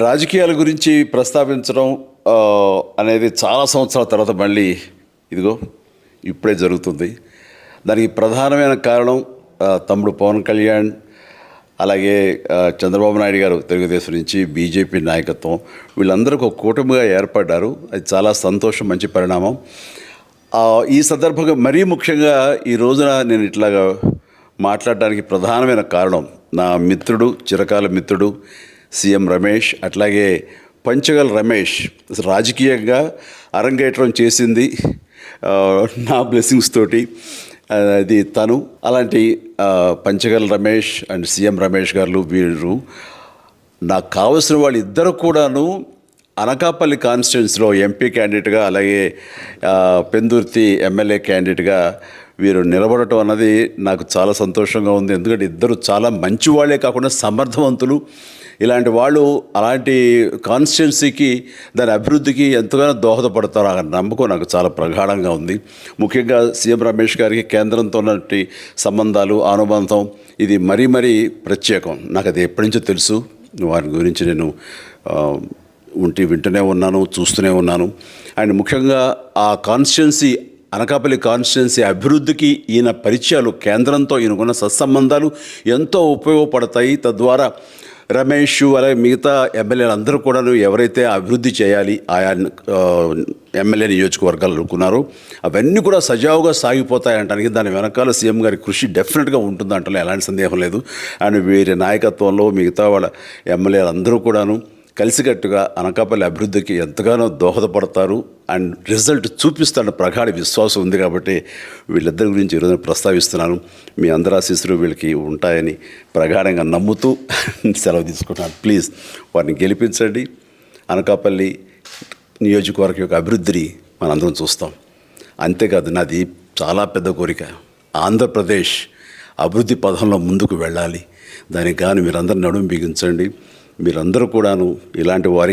రాజకీయాల గురించి ప్రస్తావించడం అనేది చాలా సంవత్సరాల తర్వాత మళ్ళీ ఇదిగో ఇప్పుడే జరుగుతుంది. దానికి ప్రధానమైన కారణం తమ్ముడు పవన్ కళ్యాణ్, అలాగే చంద్రబాబు నాయుడు గారు తెలుగుదేశం నుంచి, బీజేపీ నాయకత్వం వీళ్ళందరూ ఒక కూటమిగా ఏర్పడ్డారు. అది చాలా సంతోషం, మంచి పరిణామం. ఈ సందర్భంగా మరీ ముఖ్యంగా ఈ రోజున నేను ఇట్లాగా మాట్లాడడానికి ప్రధానమైన కారణం నా మిత్రుడు, చిరకాల మిత్రుడు సీఎం రమేష్, అట్లాగే పంచగల్ రమేష్ రాజకీయంగా అరంగేట్రం చేసింది నా బ్లెస్సింగ్స్ తోటి. అది తను. అలాంటి పంచగల్ రమేష్ అండ్ సీఎం రమేష్ గారు వీరు నాకు కావలసిన వాళ్ళు ఇద్దరు కూడాను అనకాపల్లి కాన్స్టిట్యున్సీలో ఎంపీ క్యాండిడేట్గా, అలాగే పెందుర్తి ఎమ్మెల్యే క్యాండిడేట్గా వీరు నిలబడటం అన్నది నాకు చాలా సంతోషంగా ఉంది. ఎందుకంటే ఇద్దరు చాలా మంచి వాళ్ళే కాకుండా సమర్థవంతులు. ఇలాంటి వాళ్ళు అలాంటి కాన్స్టిట్యున్సీకి, దాని అభివృద్ధికి ఎంతగానో దోహదపడతారు అన్న నమ్మకం నాకు చాలా ప్రగాఢంగా ఉంది. ముఖ్యంగా సీఎం రమేష్ గారికి కేంద్రంతో ఉన్నటువంటి సంబంధాలు, అనుబంధం ఇది మరీ మరీ ప్రత్యేకం. నాకు అది ఎప్పటి నుంచో తెలుసు. వారి గురించి నేను వింటూనే ఉన్నాను, చూస్తూనే ఉన్నాను. అండ్ ముఖ్యంగా ఆ కాన్స్టిట్యున్సీ, అనకాపల్లి కాన్స్టిట్యున్సీ అభివృద్ధికి ఈయన పరిచయాలు, కేంద్రంతో ఈయనకున్న సత్సంబంధాలు ఎంతో ఉపయోగపడతాయి. తద్వారా రమేష్ అలాగే మిగతా ఎమ్మెల్యేలు అందరూ కూడా ఎవరైతే అభివృద్ధి చేయాలి ఆయా ఎమ్మెల్యే నియోజకవర్గాలు అనుకున్నారో అవన్నీ కూడా సజావుగా సాగిపోతాయి అంటానికి దాని వెనకాల సీఎం గారి కృషి డెఫినెట్గా ఉంటుందంటే ఎలాంటి సందేహం లేదు. అండ్ వీరి నాయకత్వంలో మిగతా వాళ్ళ ఎమ్మెల్యేలు అందరూ కూడాను కలిసికట్టుగా అనకాపల్లి అభివృద్ధికి ఎంతగానో దోహదపడతారు అండ్ రిజల్ట్ చూపిస్తాడన్న ప్రగాఢ విశ్వాసం ఉంది. కాబట్టి వీళ్ళిద్దరి గురించి ఈరోజు ప్రస్తావిస్తున్నాను. మీ అందరి ఆశీస్సులు వీళ్ళకి ఉంటాయని ప్రగాఢంగా నమ్ముతూ సెలవు తీసుకుంటున్నాను. ప్లీజ్ వారిని గెలిపించండి. అనకాపల్లి నియోజకవర్గం యొక్క అభివృద్ధిని మనందరం చూస్తాం. అంతేకాదు, నాది చాలా పెద్ద కోరిక, ఆంధ్రప్రదేశ్ అభివృద్ధి పథంలో ముందుకు వెళ్ళాలి. దానికి కానీ మీరందరూ నడుము బిగించండి. మీరందరూ కూడాను ఇలాంటి వారికి